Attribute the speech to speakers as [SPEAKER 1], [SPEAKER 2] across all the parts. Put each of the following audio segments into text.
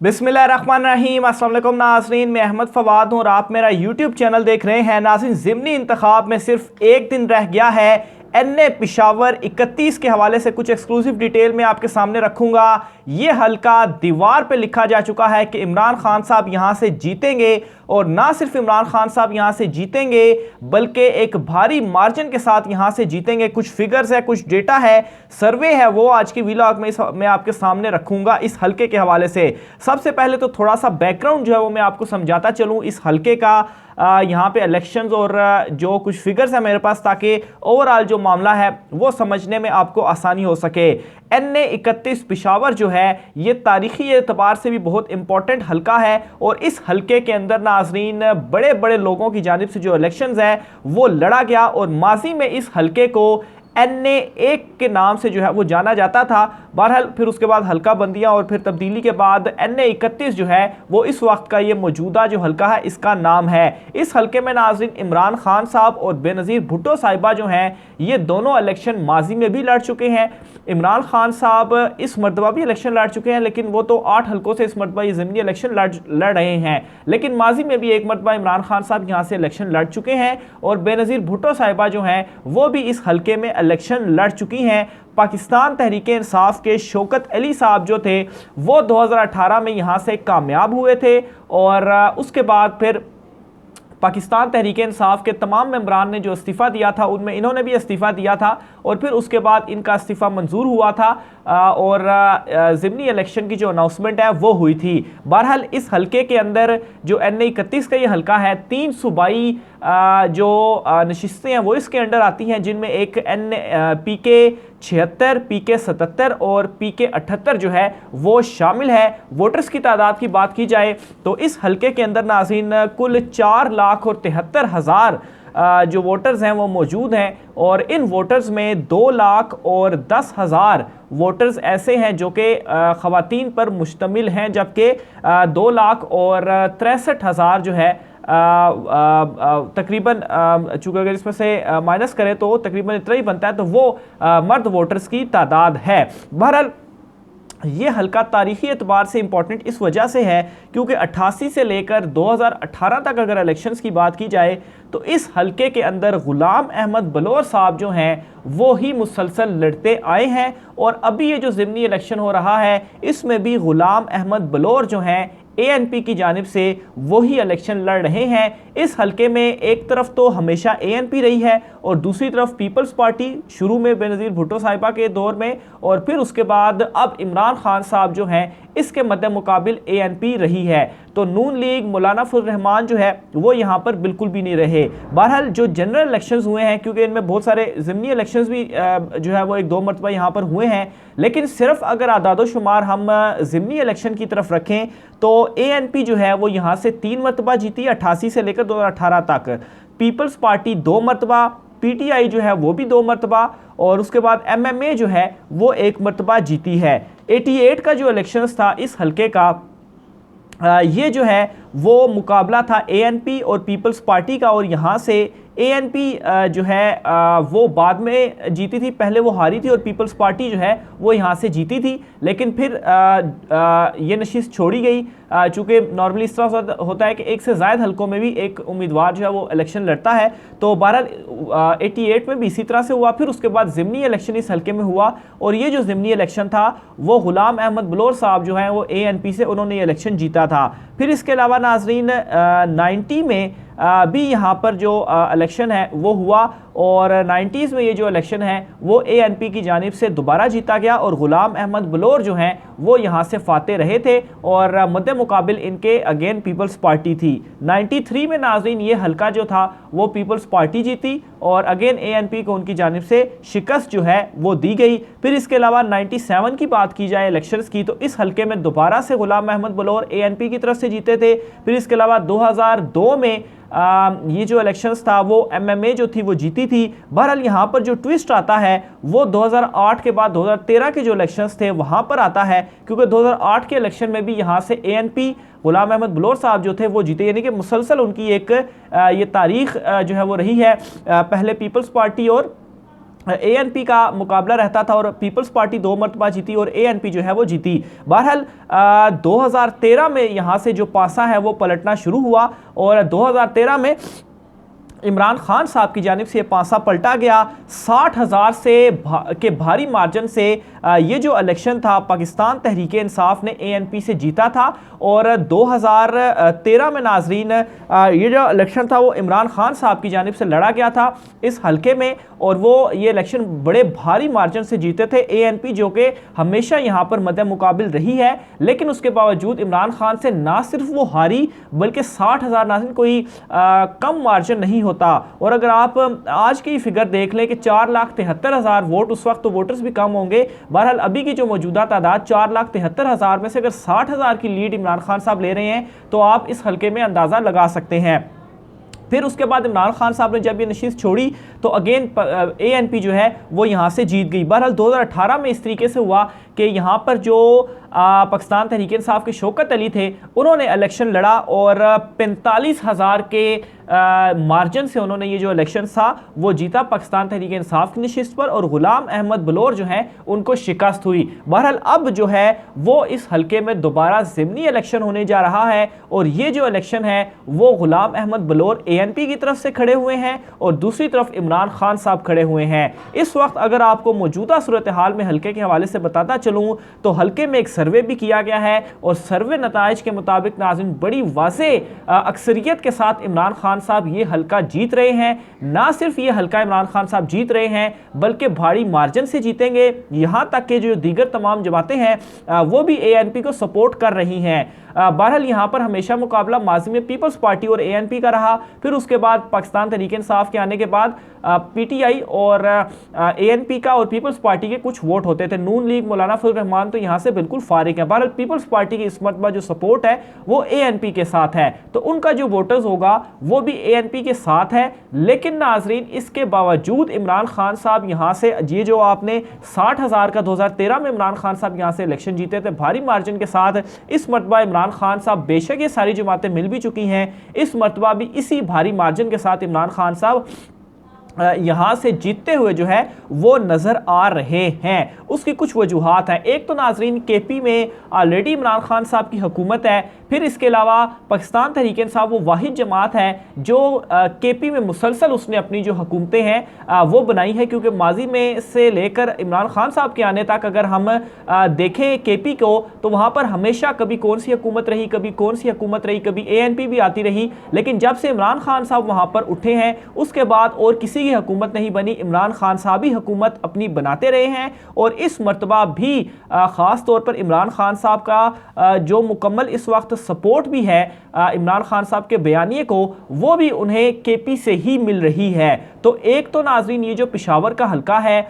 [SPEAKER 1] बिस्मिल्लाहिर्रहमानिर्रहीम। अस्सलाम वालेकुम नाज़रीन, मैं अहमद फवाद हूँ और आप मेरा यूट्यूब चैनल देख रहे हैं। नाज़रीन, ज़िमनी इंतखाब में सिर्फ एक दिन रह गया है। एनए पिशावर 31 के हवाले से कुछ एक्सक्लूसिव डिटेल में आपके सामने रखूंगा। ये हल्का दीवार पे लिखा जा चुका है कि इमरान खान साहब यहाँ से जीतेंगे, और ना सिर्फ इमरान खान साहब यहाँ से जीतेंगे बल्कि एक भारी मार्जिन के साथ यहाँ से जीतेंगे। कुछ फिगर्स है, कुछ डेटा है, सर्वे है, वो आज की व्लॉग में मैं आपके सामने रखूंगा इस हल्के के हवाले से। सबसे पहले तो थोड़ा सा बैकग्राउंड जो है वो मैं आपको समझाता चलूँ इस हल्के का, यहाँ पे इलेक्शंस और जो कुछ फिगर्स है मेरे पास, ताकि ओवरऑल जो मामला है वो समझने में आपको आसानी हो सके। एनए 31 पिशावर जो है ये तारीखी एतबार से भी बहुत इंपॉर्टेंट हल्का है, और इस हल्के के अंदर नाजरीन बड़े बड़े लोगों की जानिब से जो इलेक्शंस है वो लड़ा गया, और माजी में इस हल्के को एनए 1 के नाम से जो है वो जाना जाता था। बहरहाल फिर उसके बाद हल्का बंदियां और फिर तब्दीली के बाद एनए 31 जो है वो इस वक्त का ये मौजूदा जो हल्का है इसका नाम है। इस हल्के में नाज़रीन इमरान खान साहब और बेनज़ीर भुट्टो साहिबा जो हैं ये दोनों इलेक्शन माजी में भी लड़ चुके हैं। इमरान खान साहब इस मरतबा भी इलेक्शन लड़ चुके हैं, लेकिन वो तो 8 हल्कों से इस मरतबा ये ज़िमनी इलेक्शन लड़ रहे हैं। लेकिन माजी में भी एक मरतबा इमरान खान साहब यहाँ से इलेक्शन लड़ चुके हैं, और बेनज़ीर भुट्टो साहिबा जो हैं वो भी इस हल्के में इलेक्शन लड़ चुकी हैं। पाकिस्तान तहरीक इंसाफ के शौकत अली साहब जो थे वो 2018 में यहाँ से कामयाब हुए थे, और उसके बाद फिर पाकिस्तान तहरीक इंसाफ के तमाम मेंबरान ने जो इस्तीफ़ा दिया था उनमें इन्होंने भी इस्तीफ़ा दिया था, और फिर उसके बाद इनका इस्तीफ़ा मंजूर हुआ था, और ज़िमनी इलेक्शन की जो अनाउंसमेंट है वो हुई थी। बहरहाल इस हल्के के अंदर जो एनए 31 का ये हल्का है, 3 सूबाई जो नशिस्तें हैं वो इसके अंडर आती हैं, जिनमें एक पीके 76, पीके 77 और पीके 78 जो है वो शामिल है। वोटर्स की तादाद की बात की जाए तो इस हल्के के अंदर नाज़रीन कुल 4,73,000 जो वोटर्स हैं वो मौजूद हैं, और इन वोटर्स में 2,10,000 वोटर्स ऐसे हैं जो कि ख़वातीन पर मुश्तमिल हैं, जबकि 2,63,000 जो है तकरीबन, चूँकि अगर इसमें से माइनस करें तो तकरीबन इतना ही बनता है, तो वो मर्द वोटर्स की तादाद है। बहरहाल ये हल्का तारीखी एतबार से इंपॉर्टेंट इस वजह से है क्योंकि 88 से लेकर 2018 तक अगर इलेक्शंस की बात की जाए तो इस हल्के के अंदर गुलाम अहमद बलोर साहब जो हैं वो ही मुसलसल लड़ते आए हैं, और अभी ये जो ज़िमनी इलेक्शन हो रहा है इसमें भी गुलाम अहमद बलोर जो हैं एएनपी की जानिब से वही इलेक्शन लड़ रहे हैं। इस हल्के में एक तरफ तो हमेशा एएनपी रही है, और दूसरी तरफ पीपल्स पार्टी शुरू में बेनज़ीर भुट्टो साहिबा के दौर में, और फिर उसके बाद अब इमरान खान साहब जो हैं इसके मद्दे मुकाबिल एएनपी रही है। तो नून लीग मौलाना फजल रहमान जो है वो यहाँ पर बिल्कुल भी नहीं रहे। बहरहाल जो जनरल इलेक्शंस हुए हैं, क्योंकि इनमें बहुत सारे ज़िमनी इलेक्शंस भी जो है वो 1-2 मरतबा यहाँ पर हुए हैं, लेकिन सिर्फ अगर आदादो शुमार हम ज़िमनी इलेक्शन की तरफ रखें तो एएनपी जो है वो यहाँ से 3 मरतबा जीती 88 से लेकर 2018 तक। पीपल्स पार्टी 2 मरतबा, पीटीआई जो है वो भी 2 मरतबा, और उसके बाद एमएमए जो है वो 1 मरतबा जीती है। 88 का जो इलेक्शंस था इस हल्के का, ये जो है वो मुकाबला था एएनपी और पीपल्स पार्टी का, और यहाँ से एएनपी जो है वो बाद में जीती थी। पहले वो हारी थी और पीपल्स पार्टी जो है वो यहाँ से जीती थी, लेकिन फिर ये नशिस्त छोड़ी गई, चूँकि नॉर्मली इस तरह होता है कि एक से ज़ायद हल्कों में भी एक उम्मीदवार जो है वो इलेक्शन लड़ता है। तो बहरहाल 88 में भी इसी तरह से हुआ। फिर उसके बाद ज़िमनी इलेक्शन इस हल्के में हुआ, और ये जो ज़िमनी इलेक्शन था वो गुलाम अहमद बलोर साहब जो हैं वो एएनपी से उन्होंने इलेक्शन जीता था। फिर इसके अलावा नाजरीन 90 में भी यहाँ पर जो इलेक्शन है वो हुआ, और 90s में ये जो इलेक्शन है वो एएनपी की जानिब से दोबारा जीता गया, और गुलाम अहमद बलोर जो हैं वो यहाँ से फाते रहे थे, और मद्दे मुकाबिल इनके अगेन पीपल्स पार्टी थी। 93 में नाज़रीन ये हल्का जो था वो पीपल्स पार्टी जीती, और अगेन एएनपी को उनकी जानिब से शिकस्त जो है वो दी गई। फिर इसके अलावा 97 की बात की जाए इलेक्शंस की, तो इस हल्के में दोबारा से गुलाम अहमद बलोर एएनपी की तरफ से जीते थे। फिर इसके अलावा 2002 में ये जो इलेक्शंस था वो एमएमए जो थी वो जीती थी। बहरहाल यहाँ पर जो ट्विस्ट आता है वो 2008 के बाद 2013 के जो इलेक्शंस थे वहाँ पर आता है, क्योंकि 2008 के इलेक्शन में भी यहाँ से एएनपी गुलाम अहमद बलोर साहब जो थे वो जीते, यानी कि मुसलसल उनकी एक ये तारीख जो है वो रही है। पहले पीपल्स पार्टी और ANP का मुकाबला रहता था और पीपल्स पार्टी 2 मरतबा जीती और ANP जो है वो जीती। बहरहाल 2013 में यहाँ से जो पासा है वो पलटना शुरू हुआ और 2013 में इमरान खान साहब की जानिब से पासा पलटा गया। 60,000 के भारी मार्जिन से ये जो इलेक्शन था पाकिस्तान तहरीक इंसाफ ने ANP से जीता था और 2013 में नाजरीन ये जो इलेक्शन था वो इमरान खान साहब की जानिब से लड़ा गया था इस हलके में और वो ये इलेक्शन बड़े भारी मार्जिन से जीते थे। ANP जो कि हमेशा यहाँ पर मद्दे मुकाबिल रही है, लेकिन उसके बावजूद इमरान खान से ना सिर्फ वो हारी बल्कि 60,000 नाज़रीन कोई कम मार्जिन नहीं होता। और अगर आप आज की फिगर देख लें कि 4,73,000 वोट, उस वक्त तो वोटर्स भी कम होंगे। बहरहाल अभी की जो मौजूदा तादाद 4,73,000 में से अगर 60,000 की लीड इमरान खान साहब ले रहे हैं तो आप इस हलके में अंदाज़ा लगा सकते हैं। फिर उसके बाद इमरान खान साहब ने जब ये नशिस्त छोड़ी तो अगेन ANP जो है वो यहाँ से जीत गई। बहरहाल 2018 में इस तरीके से हुआ कि यहाँ पर जो पाकिस्तान तहरीक इंसाफ के शौकत अली थे उन्होंने इलेक्शन लड़ा और 45,000 के मार्जिन से उन्होंने ये जो इलेक्शन था वो जीता पाकिस्तान तहरीक इंसाफ की नशिस्त पर और गुलाम अहमद बलोर जो हैं उनको शिकस्त हुई। बहरहाल अब जो है वो इस हलके में दोबारा ज़िमनी इलेक्शन होने जा रहा है और ये जो इलेक्शन है वो गुलाम अहमद बलोर ANP की तरफ से खड़े हुए हैं और दूसरी तरफ इमरान खान साहब खड़े हुए हैं। इस वक्त अगर आपको मौजूदा सूरत हाल में हलके के हवाले से बताता चलूँ तो हलके में एक सर्वे भी किया गया है और सर्वे नताइज के मुताबिक नाज़रीन बड़ी वाज़े अक्सरियत के साथ इमरान खान साहब ये हलका जीत रहे हैं। ना सिर्फ ये हलका इमरान खान साहब जीत रहे हैं बल्कि भारी मार्जिन से जीतेंगे। यहाँ तक कि जो दीगर तमाम जमातें हैं वो भी ANP को सपोर्ट कर रही हैं। बहरहाल यहाँ पर हमेशा मुकाबला माजी में पीपल्स पार्टी और ANP का रहा। फिर उसके बाद पाकिस्तान तहरीक इंसाफ के आने के बाद PTI और ANP का और पीपल्स पार्टी के कुछ वोट होते थे। नून लीग मौलाना फजल रहमान तो यहाँ से बिल्कुल फारिग है। बहरहाल पीपल्स पार्टी की इस मरतबा जो सपोर्ट है वो ANP के साथ है तो उनका जो वोटर्स होगा वो भी ANP के साथ है। लेकिन नाजरीन इसके बावजूद इमरान खान साहब यहाँ से ये जो आपने 60,000 का 2013 में इमरान खान साहब यहाँ से इलेक्शन जीते थे भारी मार्जिन के साथ, इस मरतबा इमरान खान साहब बेशक ये सारी जमातें मिल भी चुकी हैं, इस मरतबा भी इसी भारी मार्जिन के साथ इमरान खान साहब यहाँ से जीतते हुए जो है वो नज़र आ रहे हैं। उसकी कुछ वजूहात हैं। एक तो नाजरीन KP में ऑलरेडी इमरान खान साहब की हुकूमत है। फिर इसके अलावा पाकिस्तान तहरीक इंसाफ वो वाहिद जमात है जो KP में मुसलसल उसने अपनी जो हुकूमतें हैं वो बनाई है, क्योंकि माजी में से लेकर इमरान खान साहब के आने तक अगर हम देखें KP को तो वहाँ पर हमेशा कभी कौन सी हुकूमत रही, कभी कौन सी हुकूमत रही, कभी ANP भी आती रही। लेकिन जब से इमरान खान साहब वहाँ पर उठे हैं उसके बाद और किसी की हुकूमत नहीं बनी, इमरान खान साहब ही हुकूमत अपनी बनाते रहे हैं। और इस मरतबा भी ख़ास तौर पर इमरान खान साहब का जो मुकम्मल इस वक्त सपोर्ट भी है इमरान खान साहब के बयानिए को, वो भी उन्हें KP से ही मिल रही है। तो एक तो नाजरीन ये जो पेशावर का हलका है,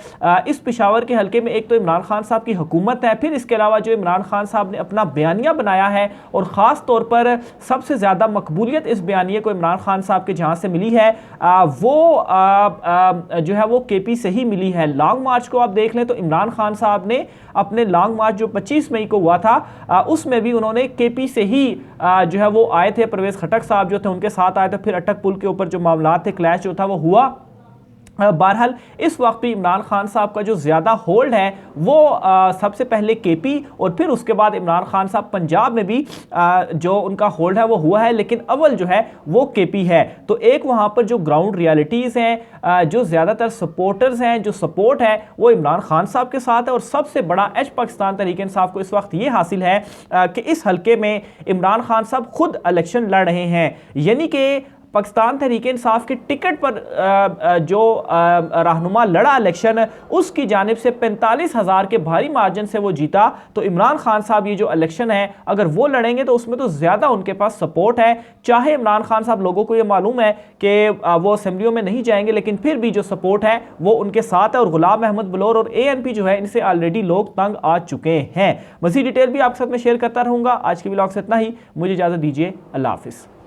[SPEAKER 1] इस पेशावर के हलके में एक तो इमरान खान साहब की हुकूमत है, फिर इसके अलावा जो इमरान खान साहब ने अपना बयानिया बनाया है और ख़ास तौर पर सबसे ज़्यादा मकबूलियत इस बयानिए को इमरान खान साहब के जहाँ से मिली है वो जो है वो KP से ही मिली है। लॉन्ग मार्च को आप देख लें तो इमरान खान साहब ने अपने लॉन्ग मार्च जो 25 मई को हुआ था उसमें भी उन्होंने KP से ही जो है वो आए थे। परवेज़ खटक साहब जो थे उनके साथ आए थे। फिर अटक पुल के ऊपर जो मामला थे, क्लैश जो था वो हुआ। बहरहाल इस वक्त भी इमरान खान साहब का जो ज़्यादा होल्ड है वो सबसे पहले KP और फिर उसके बाद इमरान खान साहब पंजाब में भी जो उनका होल्ड है वो हुआ है, लेकिन अव्वल जो है वो KP है। तो एक वहाँ पर जो ग्राउंड रियलिटीज़ हैं, जो ज़्यादातर सपोर्टर्स हैं, जो सपोर्ट है वो इमरान खान साहब के साथ है। और सबसे बड़ा एज पाकिस्तान तहरीक इंसाफ को इस वक्त ये हासिल है कि इस हलके में इमरान खान साहब खुद इलेक्शन लड़ रहे हैं, यानी कि पाकिस्तान तहरीक इंसाफ के टिकट पर जो रहनुमा लड़ा इलेक्शन उसकी जानिब से 45,000 के भारी मार्जिन से वो जीता। तो इमरान खान साहब ये जो इलेक्शन है अगर वो लड़ेंगे तो उसमें तो ज़्यादा उनके पास सपोर्ट है। चाहे इमरान खान साहब लोगों को ये मालूम है कि वो असेंबलियों में नहीं जाएंगे, लेकिन फिर भी जो सपोर्ट है वो उनके साथ है। और गुलाम अहमद बलोर और ANP जो है इनसे ऑलरेडी लोग तंग आ चुके हैं। मज़ीद डिटेल भी आपके साथ में शेयर करता रहूँगा। आज की व्लॉग से इतना ही, मुझे इजाज़त दीजिए। अल्लाह हाफिज़।